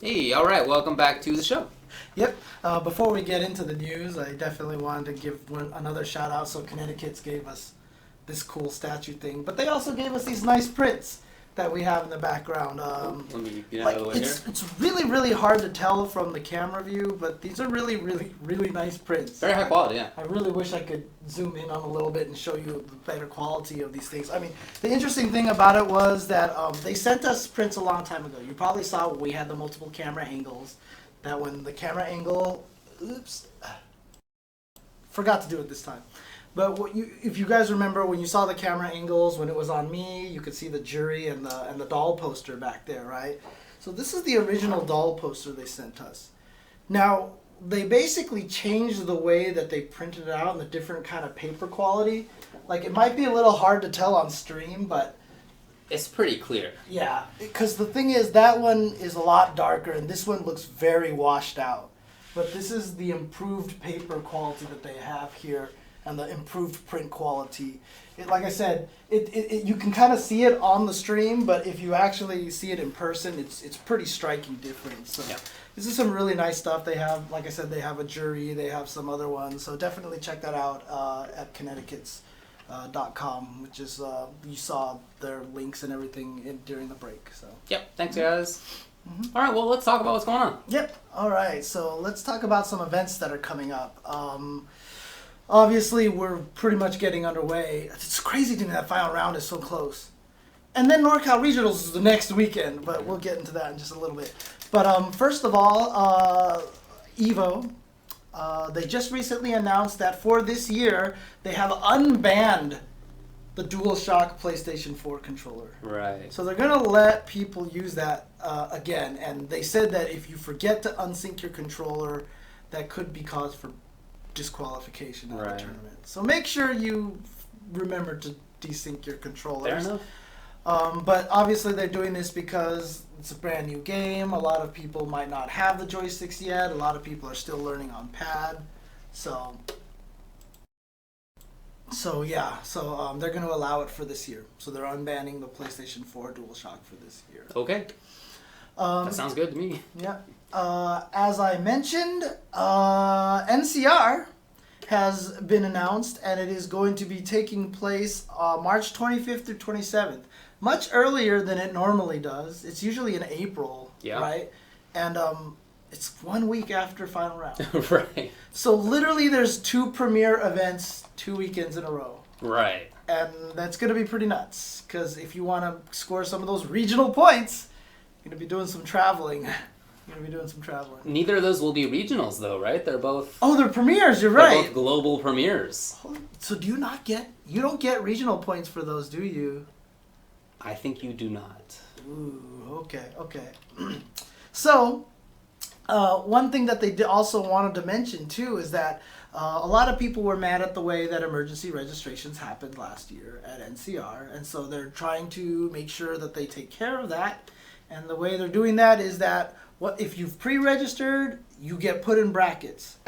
Hey, all right, welcome back to the show. Yep. Before we get into the news, I definitely wanted to give another shout out. So Connecticut's gave us this cool statue thing, but they also gave us these nice prints that we have in the background. Let me get out Like of the way here. it's really hard to tell from the camera view, but these are really nice prints. Very high quality, yeah. I really wish I could zoom in on a little bit and show you the better quality of these things. I mean, the interesting thing about it was that they sent us prints a long time ago. You probably saw we had the multiple camera angles. That when the camera angle, forgot to do it this time. But if you guys remember when you saw the camera angles when it was on me, you could see the jury and the doll poster back there, right? So this is the original doll poster they sent us. Now they basically changed the way that they printed it out and the different kind of paper quality. Like it might be a little hard to tell on stream, but It's pretty clear. yeah, because the thing is that one is a lot darker and this one looks very washed out. But this is the improved paper quality that they have here and the improved print quality. Like I said, you can kind of see it on the stream, but if you actually see it in person, it's pretty striking difference. So Yeah. this is some really nice stuff. They have, like I said, they have a jury, they have some other ones. So definitely check that out at Connecticut's.com, which is you saw their links and everything during the break. So Yep, thanks guys. All right, well, let's talk about what's going on. yep. All right. So let's talk about some events that are coming up. Obviously, we're pretty much getting underway. It's crazy to me that final round is so close. And then NorCal Regionals is the next weekend, but we'll get into that in just a little bit. But first of all, Evo, they just recently announced that for this year, they have unbanned the DualShock PlayStation 4 controller. Right. So they're going to let people use that again. And they said that if you forget to unsync your controller, that could be cause for disqualification out of the tournament. So make sure you remember to desync your controllers. Fair enough. But obviously they're doing this because it's a brand new game. A lot of people might not have the joysticks yet. A lot of people are still learning on pad. So yeah, they're going to allow it for this year. So they're unbanning the PlayStation 4 DualShock for this year. Okay. That sounds good to me. Yeah. As I mentioned, NCR has been announced, and it is going to be taking place March 25th through 27th. Much earlier than it normally does. It's usually in April, Yeah. right? And it's 1 week after Final Round. Right. So literally there's 2 premiere events 2 weekends in a row. Right. And that's going to be pretty nuts, because if you want to score some of those regional points, you're going to be doing some traveling. Neither of those will be regionals, though, right? They're both. Oh, they're premieres. You're They're right. both global premieres. So you don't get regional points for those, do you? I think you do not. Ooh, okay. So, one thing that they also wanted to mention too is that a lot of people were mad at the way that emergency registrations happened last year at NCR, and so they're trying to make sure that they take care of that. And the way they're doing that is that if you've pre-registered, you get put in brackets.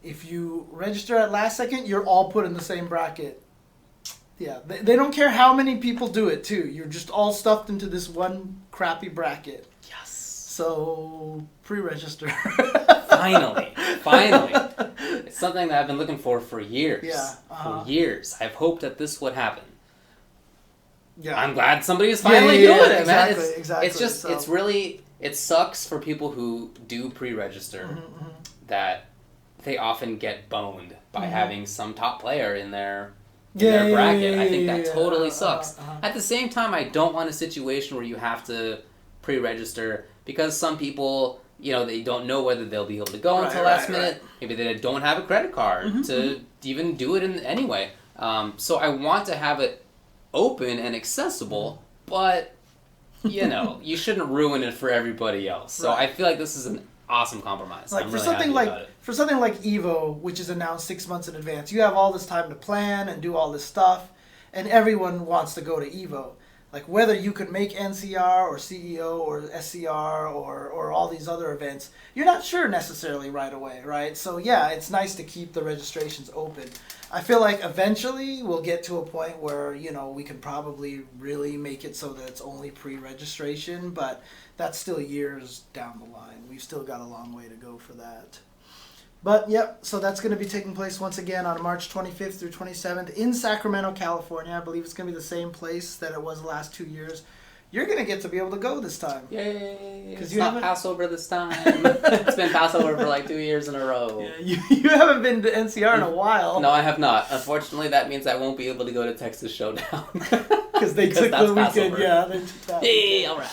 If you register at last second, you're all put in the same bracket. Yeah, they don't care how many people do it, too. You're just all stuffed into this one crappy bracket. Yes. So, pre-register. Finally. It's something that I've been looking for years. Yeah. For years. I've hoped that this would happen. Yeah. I'm glad somebody is finally doing it, man. Exactly. It's just, it's really, it sucks for people who do pre-register that they often get boned by having some top player in their bracket. I think that totally sucks. At the same time, I don't want a situation where you have to pre-register because some people, they don't know whether they'll be able to go until last minute. Maybe they don't have a credit card to even do it anyway. So I want to have it open and accessible, but you shouldn't ruin it for everybody else. So I feel like this is an awesome compromise. Like for something like Evo, which is announced 6 months in advance, you have all this time to plan and do all this stuff, and everyone wants to go to Evo. like whether you could make NCR or CEO or SCR or all these other events, you're not sure necessarily right away, right? So yeah, it's nice to keep the registrations open. I feel like eventually we'll get to a point where, you know, we can probably really make it so that it's only pre-registration, but that's still years down the line. We've still got a long way to go for that. But yep, so that's going to be taking place once again on March 25th through 27th in Sacramento, California. I believe it's going to be the same place that it was the last 2 years. You're going to get to be able to go this time. Yay! Because it's not Passover this time. It's been Passover for like 2 years in a row. Yeah, you haven't been to NCR in a while. No, I have not. Unfortunately, that means I won't be able to go to Texas Showdown. Because they took the weekend. Passover. Yeah, they took that. Hey, all right.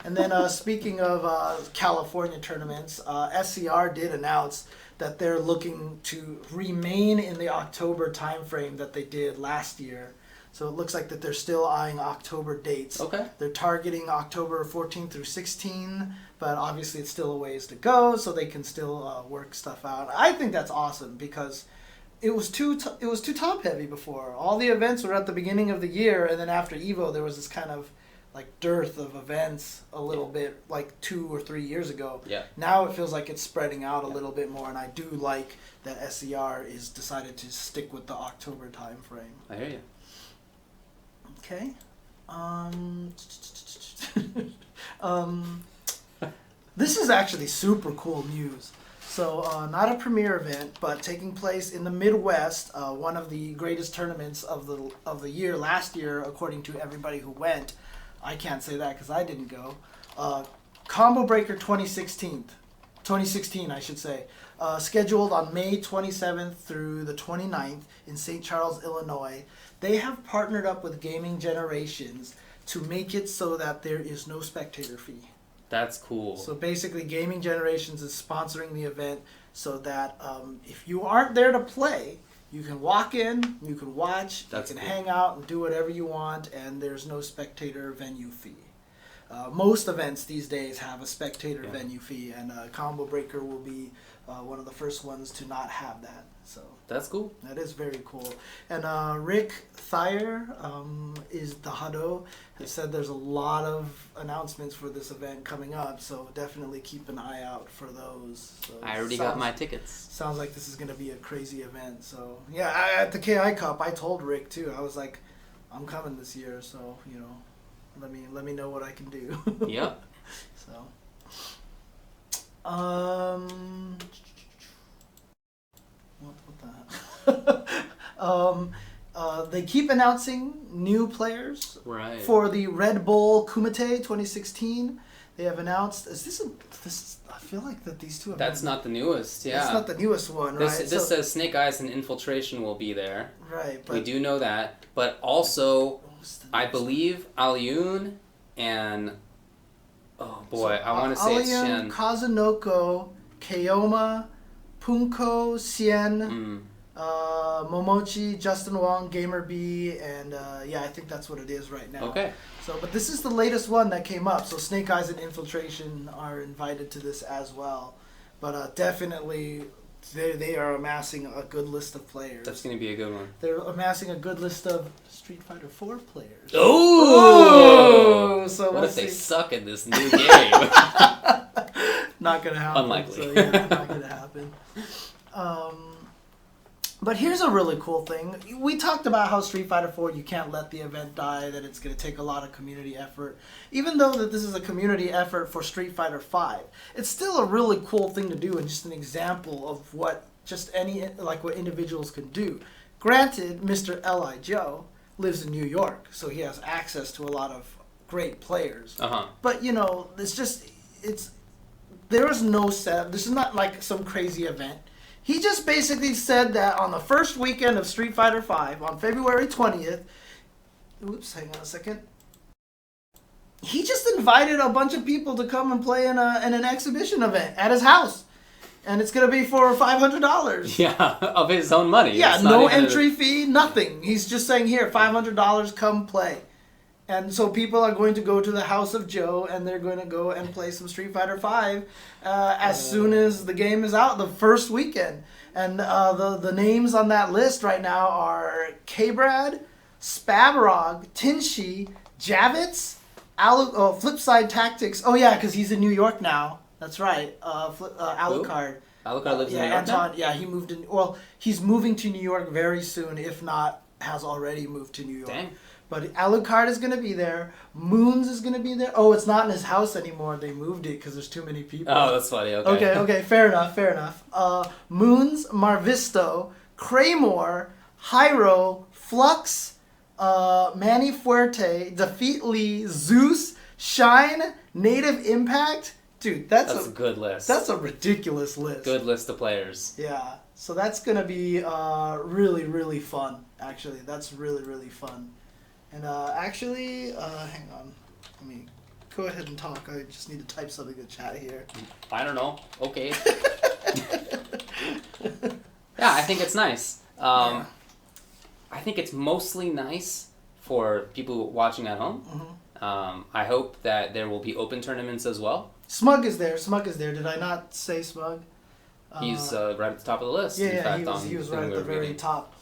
And then speaking of California tournaments, SCR did announce that they're looking to remain in the October timeframe that they did last year. So it looks like that they're still eyeing October dates. Okay. They're targeting October 14 through 16, but obviously it's still a ways to go, so they can still work stuff out. I think that's awesome because it was too top heavy before. All the events were at the beginning of the year, and then after Evo there was this kind of like dearth of events a little bit like 2 or 3 years ago. Yeah. Now it feels like it's spreading out a little bit more, and I do like that SCR is decided to stick with the October time frame. I hear you. Okay. This is actually super cool news. So not a premier event, but taking place in the Midwest, one of the greatest tournaments of the year last year, according to everybody who went. I can't say that because I didn't go. Combo Breaker 2016, I should say. Scheduled on May 27th through the 29th in St. Charles, Illinois. They have partnered up with Gaming Generations to make it so that there is no spectator fee. That's cool. So basically, Gaming Generations is sponsoring the event so that if you aren't there to play, you can walk in, you can watch, you can hang out and do whatever you want, and there's no spectator venue fee. Most events these days have a spectator venue fee, and Combo Breaker will be one of the first ones to not have that. So that's cool. That is very cool. And Rick Thayer is the Hado, has said there's a lot of announcements for this event coming up, so definitely keep an eye out for those. So I already got my tickets. Sounds like this is going to be a crazy event. So yeah, at the KI Cup, I told Rick too. I was like, I'm coming this year, so you know, let me know what I can do. Yep. So. What the? They keep announcing new players for the Red Bull Kumite 2016. They have announced. I feel like that these two. That's not the newest. Yeah. That's not the newest one, right? This says Snake Eyes and Infiltration will be there. Right. But we do know that, but also I believe Alyun and oh boy, I want to say it's Shen. Kazunoko, Keoma, Punko, Sien, Momochi, Justin Wong, Gamer B, and I think that's what it is right now. Okay. So, but this is the latest one that came up. So Snake Eyes and Infiltration are invited to this as well. But definitely, they are amassing a good list of players. That's going to be a good one. They're amassing a good list of Street Fighter 4 players. Oh! So what if they suck at this new game? Not gonna happen. Unlikely. So, yeah, not gonna happen. But here's a really cool thing. We talked about how Street Fighter 4, you can't let the event die, that it's going to take a lot of community effort. Even though that this is a community effort for Street Fighter 5, it's still a really cool thing to do and just an example of what what individuals can do. Granted, Mr. L.I. Joe lives in New York, so he has access to a lot of great players. But, you know, there is no set. This is not like some crazy event. He just basically said that on the first weekend of Street Fighter V, on February 20th, oops, hang on a second. He just invited a bunch of people to come and play in an exhibition event at his house. And it's going to be for $500. Yeah, of his own money. Yeah, no entry fee, nothing. He's just saying, here, $500, come play. And so people are going to go to the house of Joe, and they're going to go and play some Street Fighter V as soon as the game is out, the first weekend. And the names on that list right now are K-Brad, Spabrog, Tinshi, Javits, Flipside Tactics. Oh yeah, because he's in New York now. That's right. Alucard. Alucard lives in New York Anton, now? Yeah, he moved in. Well, he's moving to New York very soon, if not has already moved to New York. Dang. But Alucard is going to be there. Moons is going to be there. Oh, it's not in his house anymore. They moved it because there's too many people. Oh, that's funny. Okay. Okay. Fair enough. Moons, Marvisto, Kraymore, Hyro, Flux, Manny Fuerte, Defeat Lee, Zeus, Shine, Native Impact. Dude, that's a good list. That's a ridiculous list. Good list of players. Yeah. So that's going to be really, really fun, actually. That's really, really fun. And hang on. Let me go ahead and talk. I just need to type something in the chat here. I don't know. Okay. Yeah, I think it's nice. I think it's mostly nice for people watching at home. Mm-hmm. I hope that there will be open tournaments as well. Smug is there. Did I not say Smug? He's right at the top of the list. Yeah, he was right at the very top.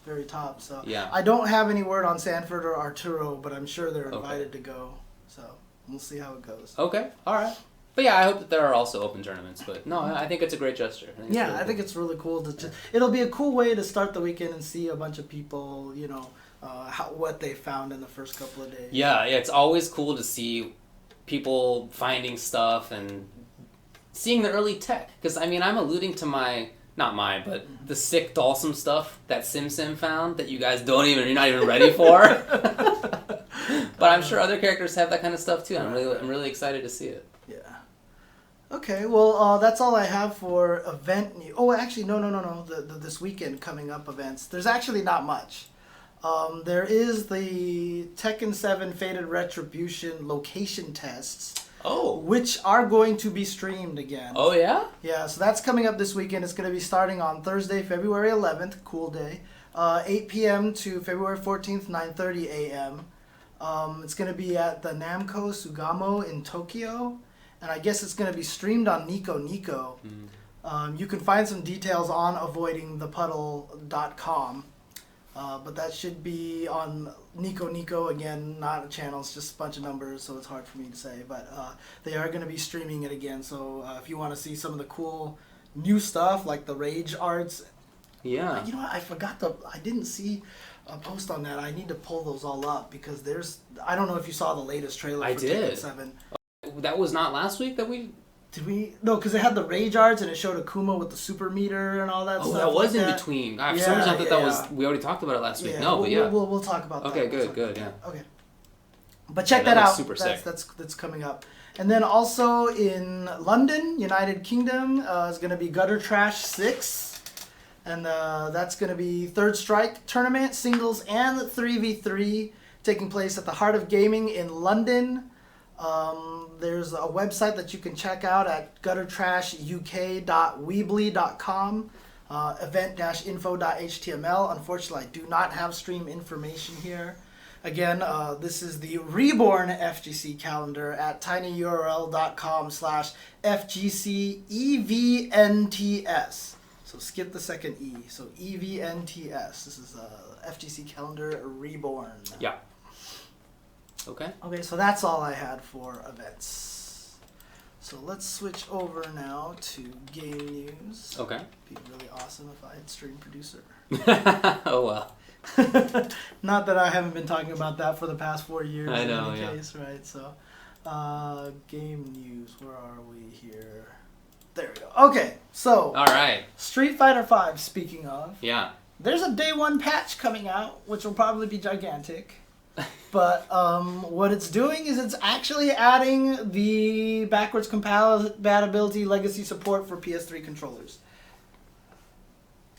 So yeah. I don't have any word on Sanford or Arturo, but I'm sure they're invited to go. So we'll see how it goes. Okay, all right. But yeah, I hope that there are also open tournaments. But no, I think it's a great gesture. I think it's really cool to. It'll be a cool way to start the weekend and see a bunch of people, what they found in the first couple of days. Yeah, it's always cool to see people finding stuff and seeing the early tech. Because, I'm alluding to but the sick Dalsum stuff that SimSim found that you guys you're not even ready for. But I'm sure other characters have that kind of stuff too. I'm really excited to see it. Yeah. Okay, well, that's all I have for event news. Oh, actually, no. This weekend coming up events. There's actually not much. There is the Tekken 7 Faded Retribution location tests. Oh. Which are going to be streamed again. Oh, yeah? Yeah, so that's coming up this weekend. It's going to be starting on Thursday, February 11th, cool day, 8 p.m. to February 14th, 9:30 a.m. It's going to be at the Namco Sugamo in Tokyo, and I guess it's going to be streamed on Nico Nico. You can find some details on avoidingthepuddle.com. But that should be on Nico Nico, again, not a channel, it's just a bunch of numbers, so it's hard for me to say. But they are going to be streaming it again, so if you want to see some of the cool new stuff, like the Rage Arts. Yeah. You know what, I didn't see a post on that. I need to pull those all up, because I don't know if you saw the latest trailer for Tekken 7. That was not last week that we... Did we? No, because it had the Rage Arts and it showed Akuma with the super meter and all that stuff. Oh, that was in between. For some reason I thought that was... We already talked about it last week. Yeah, No, but yeah. We'll talk about that. Okay, good, yeah. Okay. But check that out. Super sick. That's coming up. And then also in London, United Kingdom, is going to be Gutter Trash 6. And that's going to be Third Strike tournament, singles and 3v3, taking place at the Heart of Gaming in London. There's a website that you can check out at guttertrashuk.weebly.com, event-info.html. Unfortunately, I do not have stream information here. Again, this is the Reborn FGC calendar at tinyurl.com/FGCEVNTS. So skip the second E. So EVNTS. This is FGC calendar Reborn. Yeah. Okay, so that's all I had for events. So let's switch over now to game news. Okay. It'd be really awesome if I had stream producer. Oh, well. Not that I haven't been talking about that for the past 4 years. I know, in any case, right? So, game news, where are we here? There we go. Okay, so. All right. Street Fighter V, speaking of. Yeah. There's a day one patch coming out, which will probably be gigantic. But what it's doing is it's actually adding the backwards compatibility legacy support for PS3 controllers.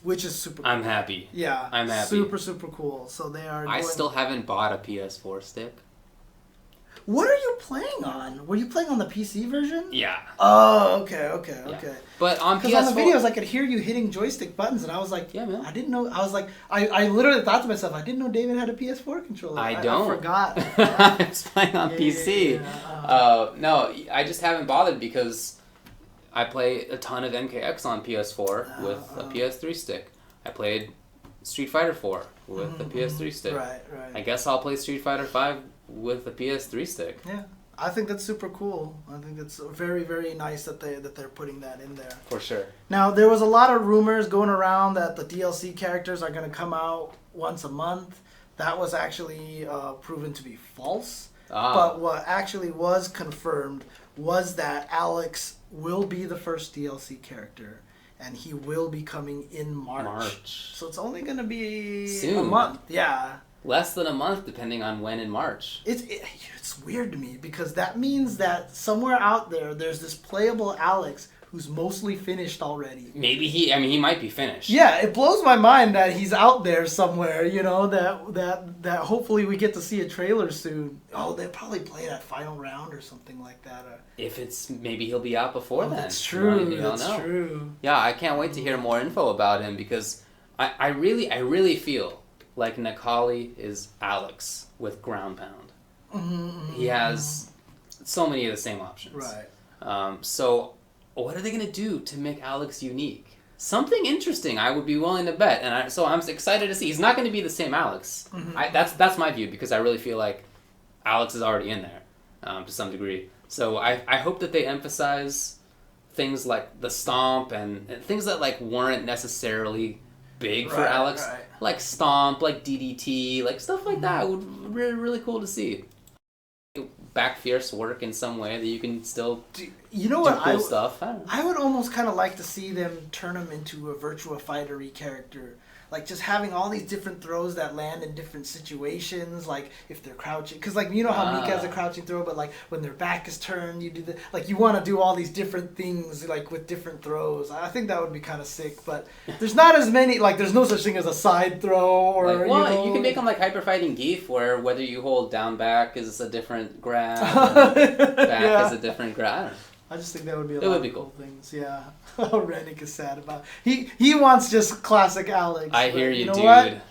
Which is super cool. I'm happy. Yeah. I'm happy. Super, super cool. So they are I still haven't bought a PS4 stick. What are you playing on? Were you playing on the PC version? Yeah. Oh, okay. Yeah. But on PS4... Because on the videos, I could hear you hitting joystick buttons, and I was like, yeah, man. I didn't know... I was like... I literally thought to myself, I didn't know David had a PS4 controller. I don't. I forgot. I was playing on PC. Yeah. No, I just haven't bothered because I play a ton of MKX on PS4 with a PS3 stick. I played Street Fighter 4 with the PS3 stick. Right. I guess I'll play Street Fighter 5 with the PS3 stick. Yeah. I think that's super cool. I think it's very, very nice that they're putting that in there. For sure. Now, there was a lot of rumors going around that the DLC characters are going to come out once a month. That was actually proven to be false. But what actually was confirmed was that Alex will be the first DLC character, and he will be coming in March. So it's only going to be soon. A month. Yeah. Less than a month, depending on when in March. It's weird to me because that means that somewhere out there's this playable Alex who's mostly finished already. Maybe he might be finished. Yeah, it blows my mind that he's out there somewhere, you know, that hopefully we get to see a trailer soon. Oh, they'll probably play that final round or something like that. If it's, maybe he'll be out before then. That's true, that's true. Yeah, I can't wait to hear more info about him because I really feel like Necalli is Alex with ground pound. He has so many of the same options. Right. So what are they going to do to make Alex unique? Something interesting, I would be willing to bet. And so I'm excited to see. He's not going to be the same Alex. That's my view because I really feel like Alex is already in there to some degree. So I hope that they emphasize things like the stomp and things that like weren't necessarily big for Alex. Right. Like stomp, like DDT, like stuff like that would be really, really cool to see. Back fierce work in some way that you can still do cool stuff. I would almost kind of like to see them turn him into a Virtua Fighter-y character. Like just having all these different throws that land in different situations, like if they're crouching. Because like, you know how Mika has a crouching throw, but like when their back is turned, you do the, like you want to do all these different things like with different throws. I think that would be kind of sick, but there's not as many, like there's no such thing as a side throw or, like, well, you can make them like Hyper Fighting Geef where whether you hold down back is a different grab, back is a different grab. I don't know. I just think that would be a lot of cool things. Yeah. Rennick is sad about it. He wants just classic Alex. I hear you, dude. What?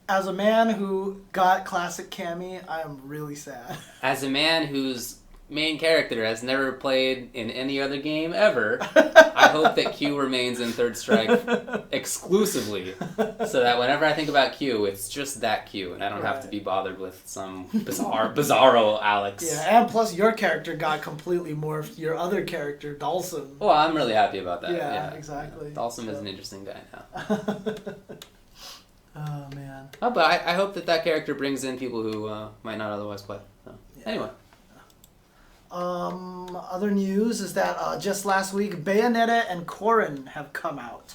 As a man who got classic Cammy, I am really sad. As a man whose main character has never played in any other game ever, I hope that Q remains in Third Strike exclusively, so that whenever I think about Q, it's just that Q, and I don't have to be bothered with some bizarro Alex. Yeah, and plus your character got completely morphed. Your other character, Dhalsim. Well, I'm really happy about that. Yeah, exactly. Yeah. Dhalsim is an interesting guy now. Oh, man. Oh, but I hope that character brings in people who might not otherwise play. So, anyway. Other news is that just last week, Bayonetta and Corrin have come out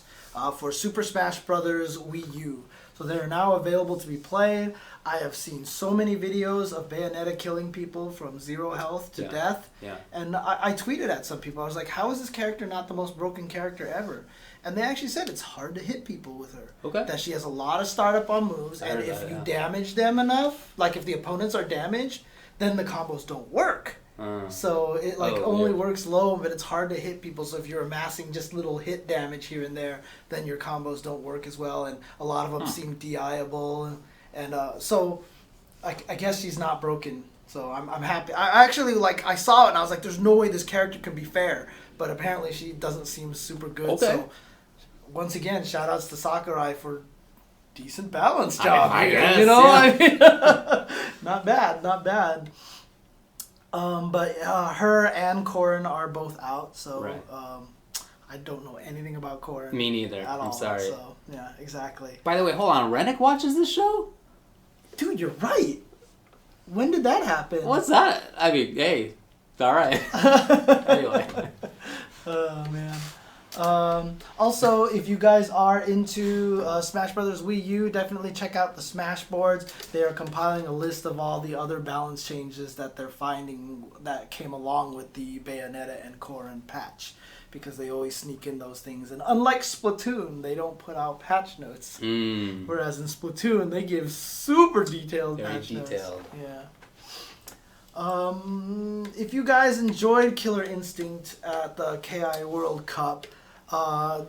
for Super Smash Bros. Wii U. So they're now available to be played. I have seen so many videos of Bayonetta killing people from 0 health to death. Yeah. And I tweeted at some people. I was like, how is this character not the most broken character ever? And they actually said it's hard to hit people with her. Okay. That she has a lot of startup on moves. And if you damage them enough, like if the opponents are damaged, then the combos don't work. So it only works low, but it's hard to hit people. So if you're amassing just little hit damage here and there, then your combos don't work as well, and a lot of them seem DI-able. And so I guess she's not broken. So I'm happy. I actually I saw it and I was like, there's no way this character can be fair. But apparently she doesn't seem super good. Okay. So once again, shout outs to Sakurai for decent balance job here. Guess, you know, yeah. I mean, not bad. But her and Corrin are both out, so I don't know anything about Corrin. Me neither. I'm sorry. So, yeah, exactly. By the way, hold on. Rennick watches this show? Dude, you're right. When did that happen? What's that? I mean, hey, it's all right. Anyway. Oh, man. Also, if you guys are into Smash Brothers Wii U, definitely check out the Smash boards. They are compiling a list of all the other balance changes that they're finding that came along with the Bayonetta and Corrin patch, because they always sneak in those things. And unlike Splatoon, they don't put out patch notes. Whereas in Splatoon, they give super detailed patch notes. Very detailed. Yeah. If you guys enjoyed Killer Instinct at the KI World Cup,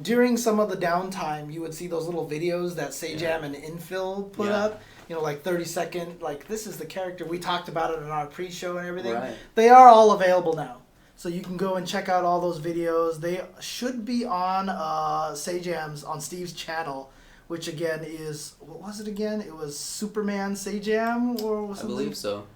during some of the downtime, you would see those little videos that Sajam and Infill put up. You know, like 30-second, like, this is the character. We talked about it in our pre-show and everything. Right. They are all available now. So you can go and check out all those videos. They should be on Sajam's, on Steve's channel which again is, what was it again? It was Superman Sajam or something? I believe so.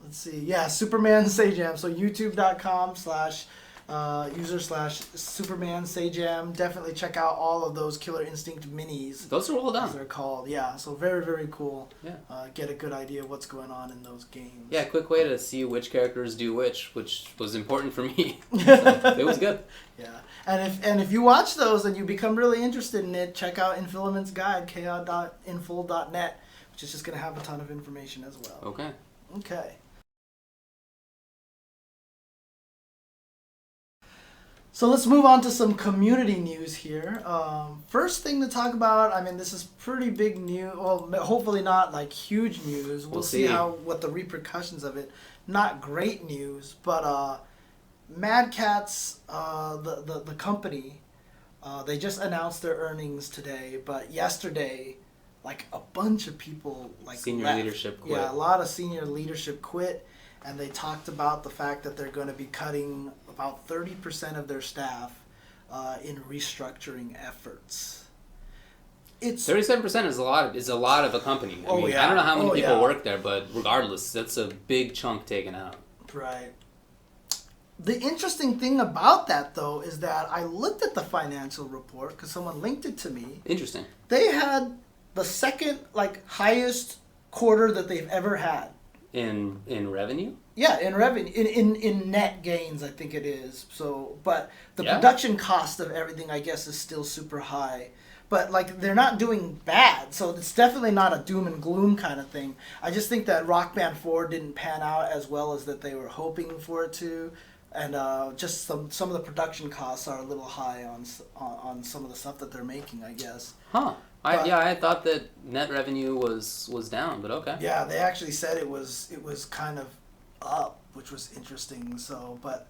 Let's see. Yeah, Superman Sajam. So youtube.com/user/Superman Sajam. Definitely check out all of those Killer Instinct minis. Those are well done. As they're called. Yeah, so very, very cool. Yeah. Get a good idea of what's going on in those games. Yeah, quick way to see which characters do which was important for me. So it was good. Yeah. And if you watch those and you become really interested in it, check out Infilament's guide, ko.inful.net, which is just going to have a ton of information as well. Okay. Okay. So let's move on to some community news here. First thing to talk about, I mean, this is pretty big news. Well, hopefully not like huge news. We'll see what the repercussions of it. Not great news, but Mad Catz, the company, they just announced their earnings today. But yesterday, like a bunch of people senior left. leadership quit. Yeah, a lot of senior leadership quit. And they talked about the fact that they're going to be cutting about 30% of their staff in restructuring efforts. 37% is a lot of a company. I mean, I don't know how many people work there, but regardless, that's a big chunk taken out. Right. The interesting thing about that, though, is that I looked at the financial report because someone linked it to me. Interesting. They had the second highest quarter that they've ever had. In revenue? Yeah, in revenue, in net gains, I think it is. So, but the production cost of everything, I guess, is still super high. But they're not doing bad, so it's definitely not a doom and gloom kind of thing. I just think that Rock Band 4 didn't pan out as well as that they were hoping for it to, and just some of the production costs are a little high on some of the stuff that they're making, I guess. Huh. I thought that net revenue was down, but okay. Yeah, they actually said it was kind of up, which was interesting. So, but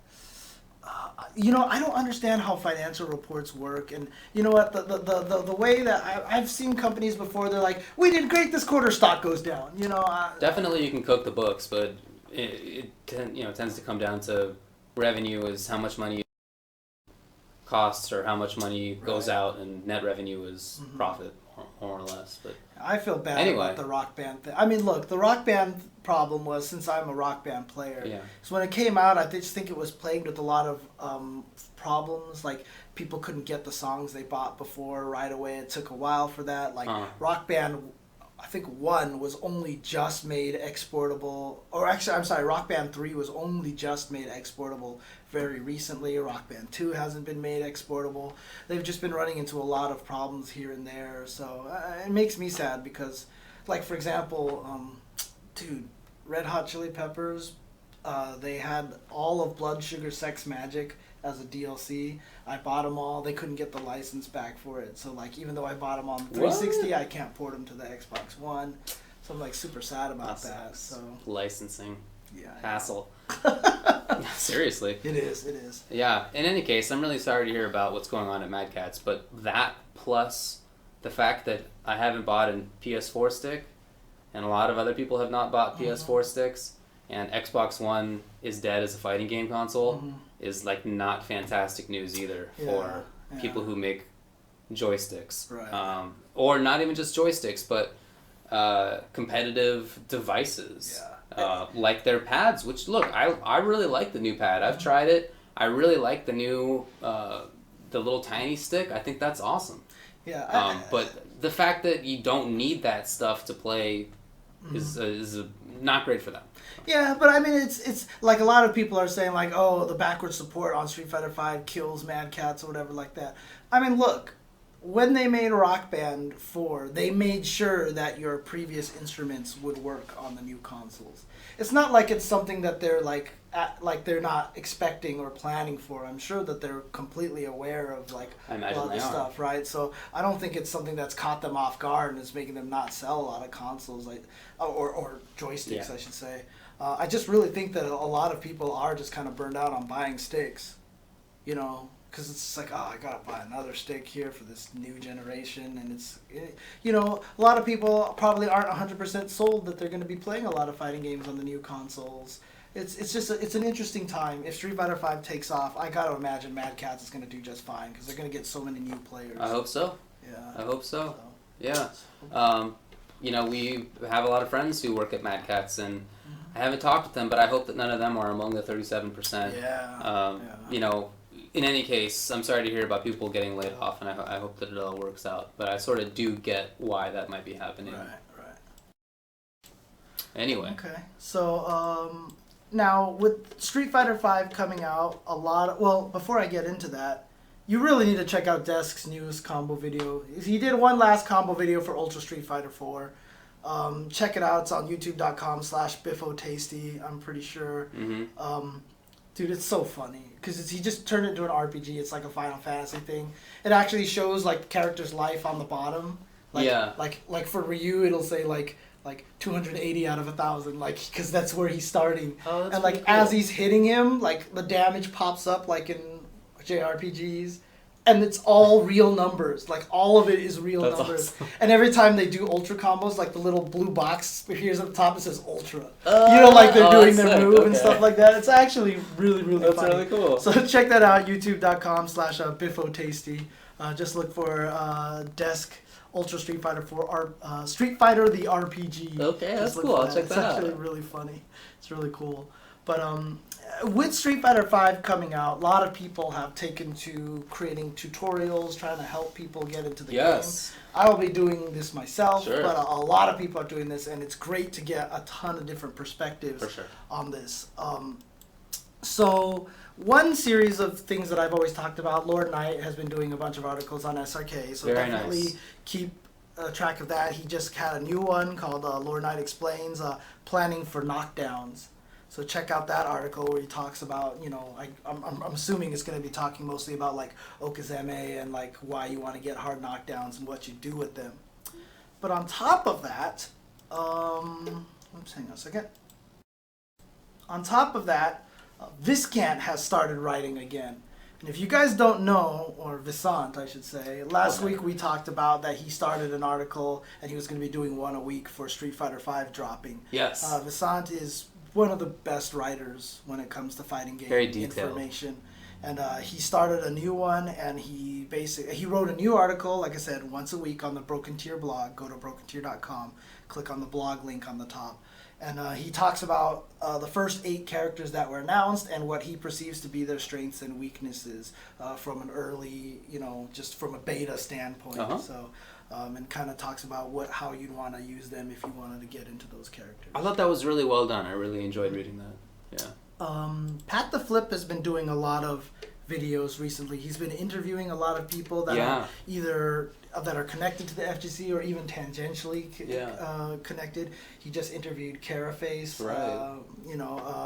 I don't understand how financial reports work, and you know what, the way that I've seen companies before, they're like, we did great this quarter, stock goes down. Definitely you can cook the books, but it tends to come down to revenue is how much money costs or how much money goes out, and net revenue is profit, more or less. But I feel bad about the Rock Band thing. I mean, look, the Rock Band problem was, since I'm a Rock Band player, so when it came out, I just think it was plagued with a lot of problems. Like, people couldn't get the songs they bought before right away. It took a while for that. Rock Band, I think 1 was only just made exportable, or actually, I'm sorry, Rock Band 3 was only just made exportable very recently. Rock Band 2 hasn't been made exportable. They've just been running into a lot of problems here and there, so it makes me sad because, for example, Red Hot Chili Peppers, they had all of Blood Sugar Sex Magic as a DLC. I bought them all. They couldn't get the license back for it. So, even though I bought them on 360, I can't port them to the Xbox One. So I'm, super sad about that. So licensing. Yeah. Hassle. Seriously. It is. Yeah. In any case, I'm really sorry to hear about what's going on at Mad Catz, but that plus the fact that I haven't bought a PS4 stick, and a lot of other people have not bought PS4 sticks, and Xbox One is dead as a fighting game console, is not fantastic news either for people who make joysticks. Right. Or not even just joysticks, but competitive devices. Like their pads, which, look, I really like the new pad. I've tried it. I really like the new, the little tiny stick. I think that's awesome. Yeah. But the fact that you don't need that stuff to play is not great for them. Yeah, but I mean, it's like a lot of people are saying, the backward support on Street Fighter V kills Mad Catz or whatever like that. I mean, look, when they made Rock Band 4, they made sure that your previous instruments would work on the new consoles. It's not like it's something that they're they're not expecting or planning for. I'm sure that they're completely aware of a lot of the stuff, right? So I don't think it's something that's caught them off guard and is making them not sell a lot of consoles, or joysticks, I should say. I just really think that a lot of people are just kind of burned out on buying sticks, because it's just I gotta buy another stick here for this new generation, and a lot of people probably aren't 100% sold that they're going to be playing a lot of fighting games on the new consoles. It's just it's an interesting time. If Street Fighter V takes off, I gotta imagine Mad Catz is going to do just fine because they're going to get so many new players. I hope so. Yeah. I hope so. Yeah. You know, we have a lot of friends who work at Mad Catz, and I haven't talked with them, but I hope that none of them are among the 37%. Yeah. You know, in any case, I'm sorry to hear about people getting laid off, and I hope that it all works out. But I sort of do get why that might be happening. Right. Anyway. Okay. So, now with Street Fighter V coming out, before I get into that, you really need to check out Desk's newest combo video. He did one last combo video for Ultra Street Fighter 4. Check it out. It's on youtube.com/BiffOTasty, I'm pretty sure. Dude, it's so funny because he just turned it into an RPG. It's like a Final Fantasy thing. It actually shows like the character's life on the bottom. Like for Ryu, it'll say like 280 out of 1,000, like, because that's where he's starting. Oh, that's and like cool. As he's hitting him, like the damage pops up like in JRPGs, and it's all real numbers. Like all of it is real numbers. Awesome. And every time they do ultra combos, like the little blue box appears at the top. It says ultra. Like they're doing their sick. move and stuff like that. It's actually really That's funny. really cool. So check that out. youtube.com/BiffOTasty. Just look for Desk Ultra Street Fighter 4 Street Fighter the RPG. Okay, that's cool. I'll check that out. It's actually really funny. It's really cool. But with Street Fighter V coming out, a lot of people have taken to creating tutorials, trying to help people get into the game. I will be doing this myself, but a lot of people are doing this, and it's great to get a ton of different perspectives on this. So one series of things that I've always talked about, Lord Knight has been doing a bunch of articles on SRK, so definitely keep track of that. He just had a new one called Lord Knight Explains, Planning for Knockdowns. So check out that article where he talks about, you know, I'm assuming it's going to be talking mostly about like Okazeme and like why you want to get hard knockdowns and what you do with them. But on top of that, oops, hang on a second. On top of that, Viscant has started writing again. And if you guys don't know, or Visant I should say, last week we talked about that he started an article and he was going to be doing one a week for Street Fighter V dropping. Yes. Visant is one of the best writers when it comes to fighting game information. And he started a new one, and he wrote a new article, like I said, once a week on the Broken Tier blog. Go to brokentier.com, click on the blog link on the top. And he talks about the first 8 characters that were announced and what he perceives to be their strengths and weaknesses from an early, you know, just from a beta standpoint. So, and kind of talks about how you'd want to use them if you wanted to get into those characters. I thought that was really well done. I really enjoyed reading that. Yeah. Pat the Flip has been doing a lot of videos recently. He's been interviewing a lot of people that are either that are connected to the FGC or even tangentially connected. He just interviewed Caraface,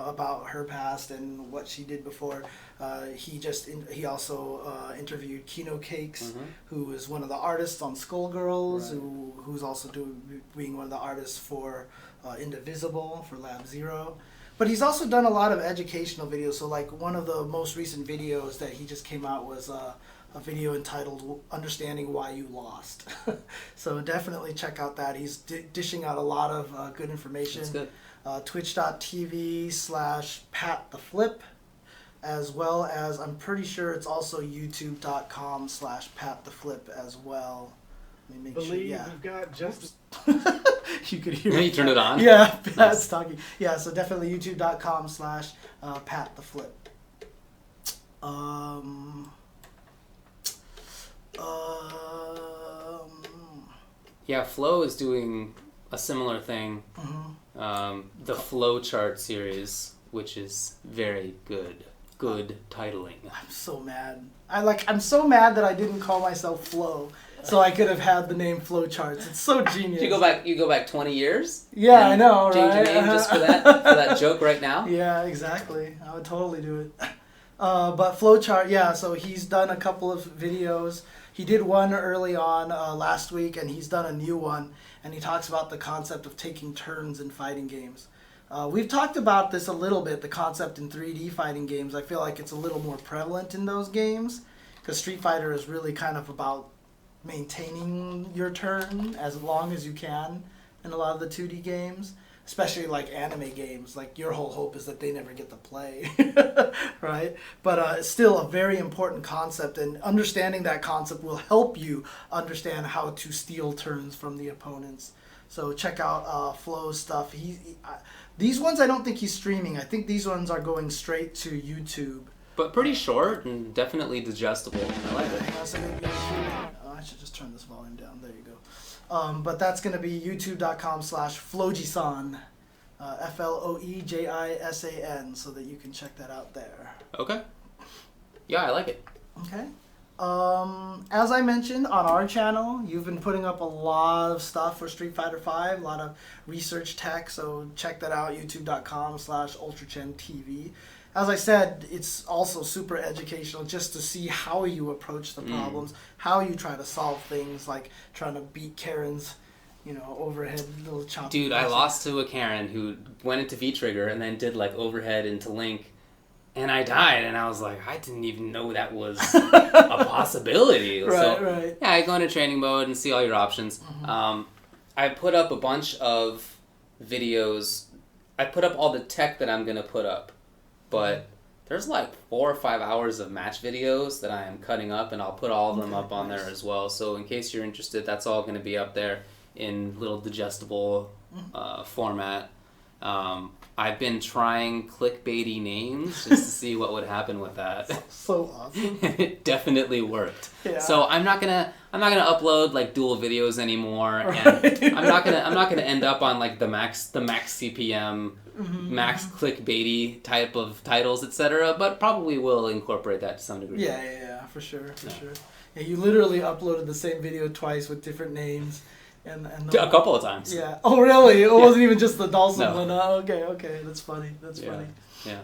about her past and what she did before. He also interviewed Kino Cakes, who is one of the artists on Skullgirls, who's also being one of the artists for Indivisible for Lab Zero. But he's also done a lot of educational videos. So like one of the most recent videos that he just came out was a video entitled Understanding Why You Lost. So definitely check out that. He's dishing out a lot of good information. That's good. Twitch.tv/PatTheFlip, as well as I'm pretty sure it's also youtube.com/PatTheFlip as well. Let me make sure. Yeah. We've got just... You could hear you turned it on? Yeah, Pat's talking. Yeah, so definitely youtube.com/PatTheFlip. Yeah, Flow is doing a similar thing. The Flowchart series, which is very good. Good titling. I'm so mad. I'm so mad that I didn't call myself Flow, so I could have had the name Flowcharts. It's so genius. You go back 20 years? Yeah, I know, right? Change your name just for that joke right now? Yeah, exactly. I would totally do it. But Flowchart, yeah, so he's done a couple of videos. He did one early on last week, and he's done a new one, and he talks about the concept of taking turns in fighting games. We've talked about this a little bit, the concept in 3D fighting games. I feel like it's a little more prevalent in those games, because Street Fighter is really kind of about maintaining your turn as long as you can in a lot of the 2D games. especially like anime games, like your whole hope is that they never get to play, right? But it's still a very important concept, and understanding that concept will help you understand how to steal turns from the opponents. So check out Flo's stuff. These ones I don't think he's streaming. I think these ones are going straight to YouTube. But pretty short and definitely digestible. I like it. Hang on a second. I should just turn this volume down. There you go. But that's going to be youtube.com/Flojisan, FLOEJISAN, so that you can check that out there. Okay. Yeah, I like it. Okay. As I mentioned on our channel, you've been putting up a lot of stuff for Street Fighter V, a lot of research tech, so check that out, youtube.com/UltraChenTV. As I said, it's also super educational just to see how you approach the problems, how you try to solve things, like trying to beat Karen's, overhead little chop. Dude, I lost to a Karen who went into V-Trigger and then did like overhead into Link, and I died, and I was like, I didn't even know that was a possibility. Right. Yeah, I go into training mode and see all your options. Mm-hmm. I put up a bunch of videos. I put up all the tech that I'm going to put up. But there's like 4 or 5 hours of match videos that I am cutting up, and I'll put all of them up on there as well. So in case you're interested, that's all going to be up there in little digestible format. I've been trying clickbaity names just to see what would happen with that. So awesome. It definitely worked. Yeah. So I'm not gonna upload like dual videos anymore, and I'm not gonna end up on like the max CPM, max clickbaity type of titles, etc. But probably will incorporate that to some degree. Yeah, for sure. Yeah, you literally uploaded the same video twice with different names. And a couple of times. Yeah. Oh, really? It wasn't even just the Dawson one. Okay. That's funny. Funny. Yeah.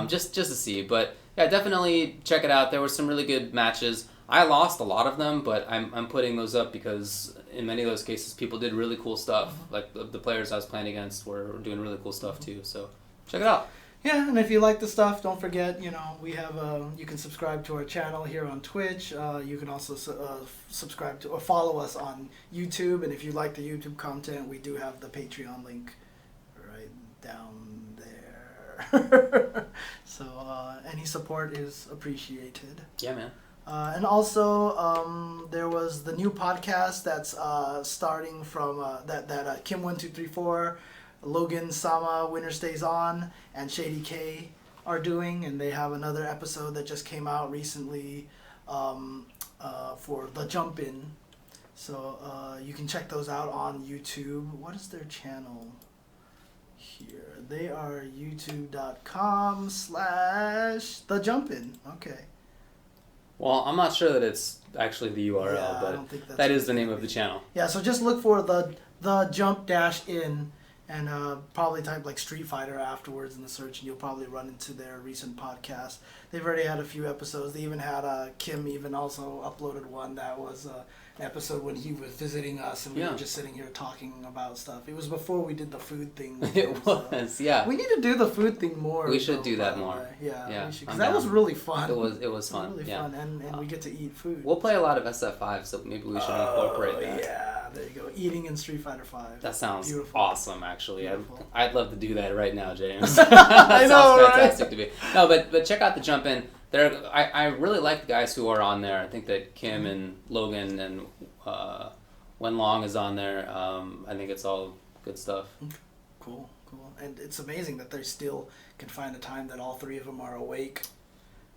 Just to see, but yeah, definitely check it out. There were some really good matches. I lost a lot of them, but I'm putting those up because in many of those cases, people did really cool stuff. Like the players I was playing against were doing really cool stuff too. So check it out. Yeah, and if you like the stuff, don't forget, we have, you can subscribe to our channel here on Twitch. You can also subscribe to or follow us on YouTube. And if you like the YouTube content, we do have the Patreon link right down there. So any support is appreciated. Yeah, man. And also, there was the new podcast that's starting from that Kim1234, Logan Sama, Winner Stays On, and Shady K are doing, and they have another episode that just came out recently for The Jump In. So you can check those out on YouTube. What is their channel here? They are youtube.com/TheJumpin. Okay. Well, I'm not sure that it's actually the URL, but I don't think that is the name of the channel. Yeah, so just look for the Jump-In. And probably type like Street Fighter afterwards in the search, and you'll probably run into their recent podcast. They've already had a few episodes. They even had Kim even also uploaded one that was an episode when he was visiting us, and we were just sitting here talking about stuff. It was before we did the food thing. It was, yeah. We need to do the food thing more. We should do that more. Yeah. Because that was really fun. It was fun. Really fun, and we get to eat food. We'll play a lot of SF5, so maybe we should incorporate that. Yeah. There you go. Eating in Street Fighter V. That sounds beautiful. Awesome, actually. I'd love to do that right now, James. I know, sounds fantastic to me. No, but check out the Jump In. I really like the guys who are on there. I think that Kim and Logan and Wenlong is on there. I think it's all good stuff. Cool. And it's amazing that they still can find a time that all three of them are awake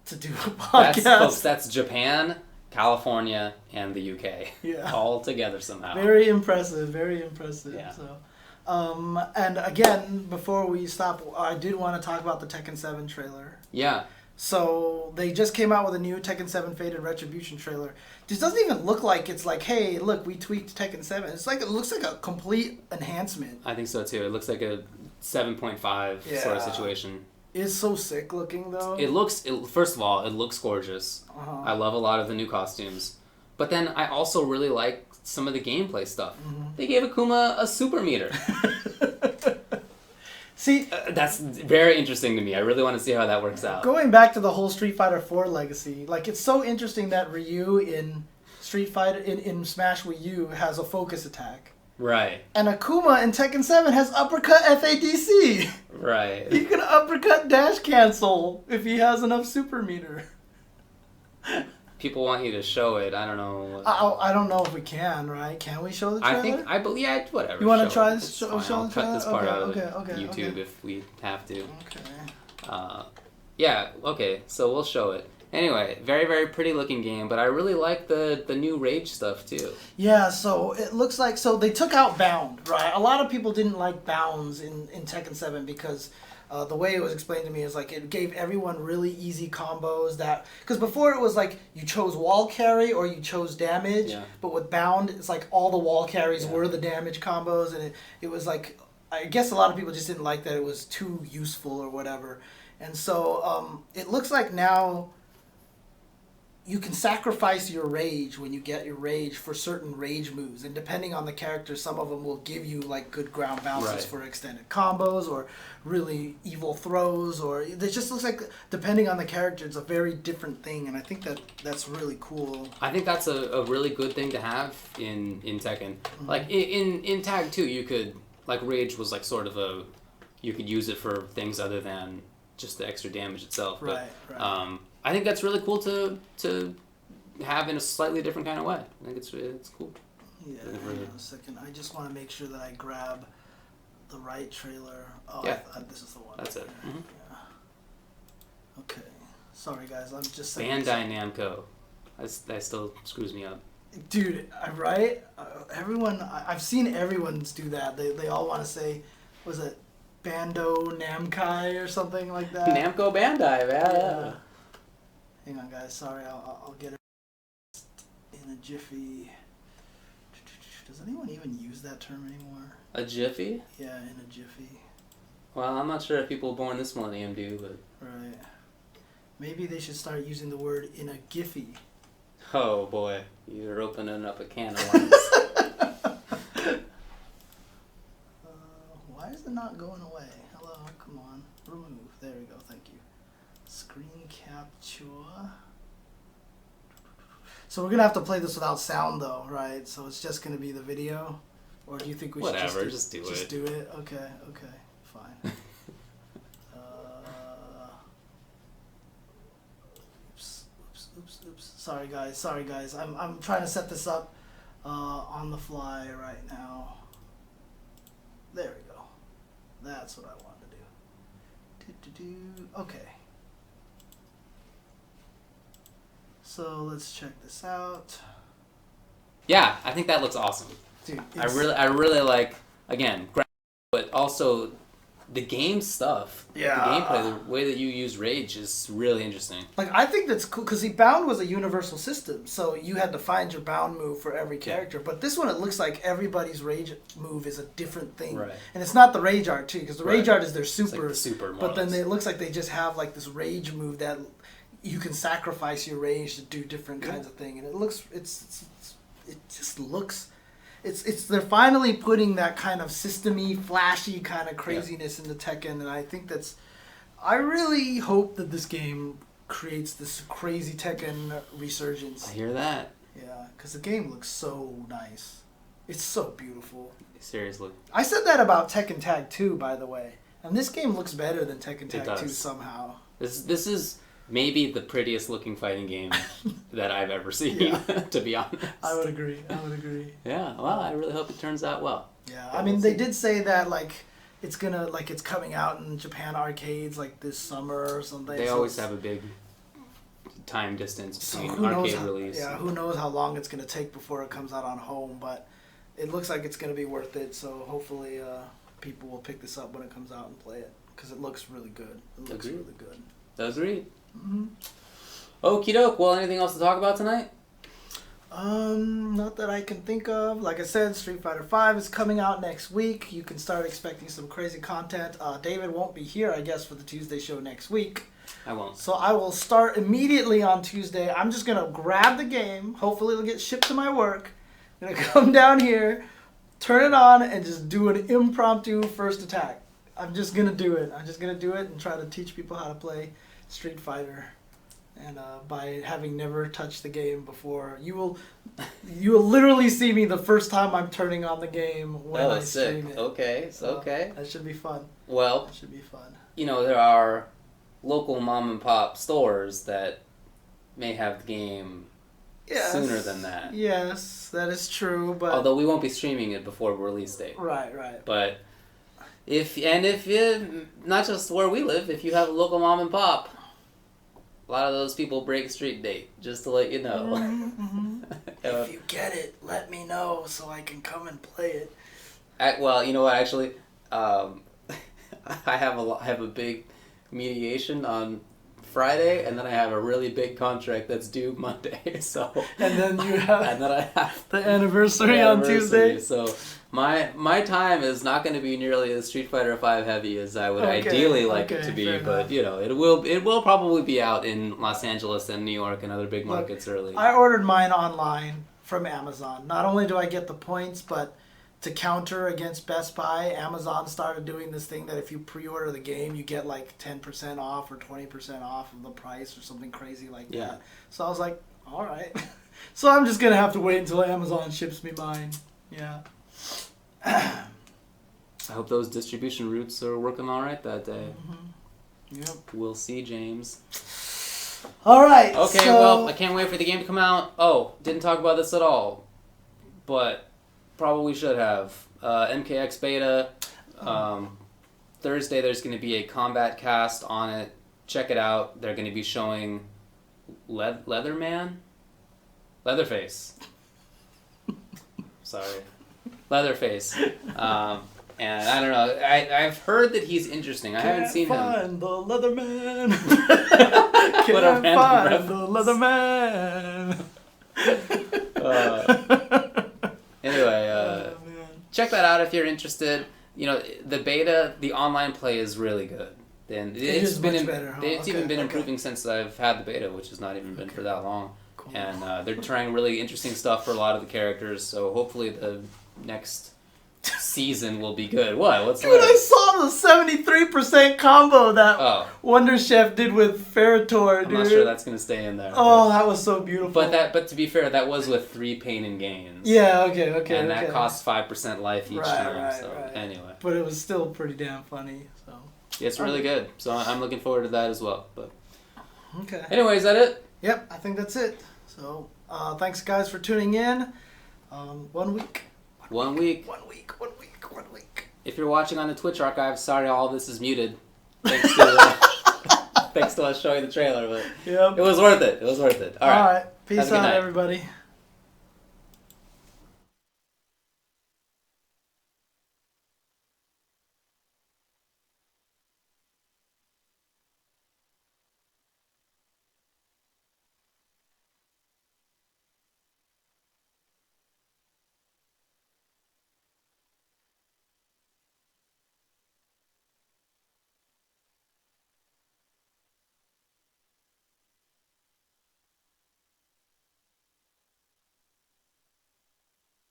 to do a podcast. That's Japan, California, and the UK. Yeah. All together somehow. Very impressive. Yeah. So, and again, before we stop, I did want to talk about the Tekken 7 trailer. Yeah. So they just came out with a new Tekken 7 Faded Retribution trailer. This doesn't even look like it's like, hey, look, we tweaked Tekken 7. It looks like a complete enhancement. I think so too. It looks like a 7.5 sort of situation. It's so sick looking though. First of all, it looks gorgeous. Uh-huh. I love a lot of the new costumes. But then I also really like some of the gameplay stuff. Mm-hmm. They gave Akuma a super meter. See, that's very interesting to me. I really want to see how that works out. Going back to the whole Street Fighter 4 legacy, like it's so interesting that Ryu in Street Fighter in Smash Wii U has a focus attack. Right. And Akuma in Tekken 7 has uppercut FADC. Right. He can uppercut dash cancel if he has enough super meter. People want you to show it. I don't know. I don't know if we can, right? Can we show the trailer? I believe, yeah, whatever. You want to try this? show I'll the trailer? cut this part out of okay, YouTube if we have to. Okay. Yeah, okay, so we'll show it. Anyway, very, very pretty looking game, but I really like the new Rage stuff too. Yeah, so it looks like, so they took out Bound, right? A lot of people didn't like Bounds in Tekken 7 because the way it was explained to me is like it gave everyone really easy combos that, because before it was like you chose wall carry or you chose damage, but with Bound it's like all the wall carries were the damage combos, and it was like, I guess a lot of people just didn't like that it was too useful or whatever. And so it looks like now you can sacrifice your rage when you get your rage for certain rage moves, and depending on the character, some of them will give you like good ground bounces for extended combos or really evil throws, or it just looks like depending on the character it's a very different thing, and I think that's really cool. I think that's a really good thing to have in Tekken. Like in Tag 2 you could, like, rage was like sort of you could use it for things other than just the extra damage itself. But, right. I think that's really cool to have in a slightly different kind of way. I think it's cool. Yeah, hang on a second. I just want to make sure that I grab the right trailer. Oh, yeah. This is the one. That's it. Mm-hmm. Yeah. Okay. Sorry, guys. I'm just Bandai Namco. That still screws me up. Dude, right? Everyone, I've seen everyone's do that. They all want to say, was it Bando Namkai or something like that? Namco Bandai, yeah. Hang on, guys. Sorry, I'll get it in a jiffy. Does anyone even use that term anymore? A jiffy? Yeah, in a jiffy. Well, I'm not sure if people born this millennium do, but... Right. Maybe they should start using the word in a giffy. Oh, boy. You're opening up a can of worms. Why is it not going away? Hello, come on. Remove. There we go. Thank you. Screen capture. So we're going to have to play this without sound, though, right? So it's just going to be the video? Or do you think we should just do it? Just do it? Okay, fine. Oops. Sorry, guys. I'm trying to set this up on the fly right now. There we go. That's what I wanted to do. Okay. So let's check this out. Yeah, I think that looks awesome. Dude, I really like, again, but also the game stuff. Yeah. The gameplay, the way that you use rage is really interesting. Like, I think that's cool, because Bound was a universal system, so you had to find your Bound move for every character. But this one, it looks like everybody's rage move is a different thing. Right. And it's not the rage art, too, because the rage art is their super. It's like super but then models. it looks like they just have, like, this rage move that you can sacrifice your rage to do different kinds of thing. And it looks, it just looks... They're finally putting that kind of system-y, flashy kind of craziness into Tekken, and I think I really hope that this game creates this crazy Tekken resurgence. I hear that. Yeah, because the game looks so nice. It's so beautiful. Seriously. I said that about Tekken Tag 2, by the way, and this game looks better than Tekken Tag 2 somehow. This is maybe the prettiest looking fighting game that I've ever seen, to be honest. I would agree. Yeah, well, I really hope it turns out well. Yeah, I mean, they did say that, like, it's coming out in Japan arcades, like, this summer or something. They always have a big time distance between arcade release. Yeah, who knows how long it's going to take before it comes out on home, but it looks like it's going to be worth it, so hopefully people will pick this up when it comes out and play it, because it looks really good. It looks really good. Agreed. Okie doke. Well, anything else to talk about tonight? Not that I can think of. Like I said, Street Fighter V is coming out next week. You can start expecting some crazy content. David won't be here, I guess, for the Tuesday show next week. I won't. So I will start immediately on Tuesday. I'm just going to grab the game. Hopefully it'll get shipped to my work. I'm going to come down here, turn it on, and just do an impromptu first attack. I'm just going to do it. I'm just going to do it and try to teach people how to play Street Fighter. And by having never touched the game before, you will literally see me the first time I'm turning on the game when I stream it. Okay, okay. That should be fun. Well, that should be fun. There are local mom and pop stores that may have the game sooner than that. Yes, that is true. But although we won't be streaming it before release date. Right. But if you, not just where we live, if you have a local mom and pop, a lot of those people break street date, just to let you know. Mm-hmm. If you get it, let me know so I can come and play it. Well, you know what? Actually, I have a big mediation on Friday, and then I have a really big contract that's due Monday. So and then you have and then I have the anniversary on Tuesday. So my time is not going to be nearly as Street Fighter V heavy as I would ideally like it to be, but it will probably be out in Los Angeles and New York and other big markets early. I ordered mine online from Amazon. Not only do I get the points, but to counter against Best Buy, Amazon started doing this thing that if you pre-order the game, you get like 10% off or 20% off of the price or something crazy like that. So I was like, all right. So I'm just going to have to wait until Amazon ships me mine. Yeah. I hope those distribution routes are working all right that day. Mm-hmm. Yep. We'll see, James. All right. Okay, well, I can't wait for the game to come out. Oh, didn't talk about this at all, but probably should have. MKX Beta. Thursday there's going to be a combat cast on it. Check it out. They're going to be showing Leatherface. Sorry. Leatherface. And I don't know. I've heard that he's interesting. I haven't seen him. Find the Leatherman. Can't find the Leatherman. Anyway, check that out if you're interested. The beta, the online play is really good. And it's been better, huh? It's even been improving since I've had the beta, which has not even been for that long. Cool. And they're trying really interesting stuff for a lot of the characters. So hopefully the next season will be good. What's Dude, I saw the 73% combo that Wonder Chef did with Ferritor, dude. I'm not sure that's going to stay in there. Oh, that was so beautiful. But to be fair, that was with 3 pain and gains. Yeah, okay. And that costs 5% life each time. Anyway. But it was still pretty damn funny. So it's really good. So I'm looking forward to that as well. But okay. Anyway, is that it? Yep, I think that's it. So thanks guys for tuning in. 1 week. 1 week. If you're watching on the Twitch archive, sorry all this is muted. Thanks to us showing the trailer, but it was worth it. All right. Peace out, everybody.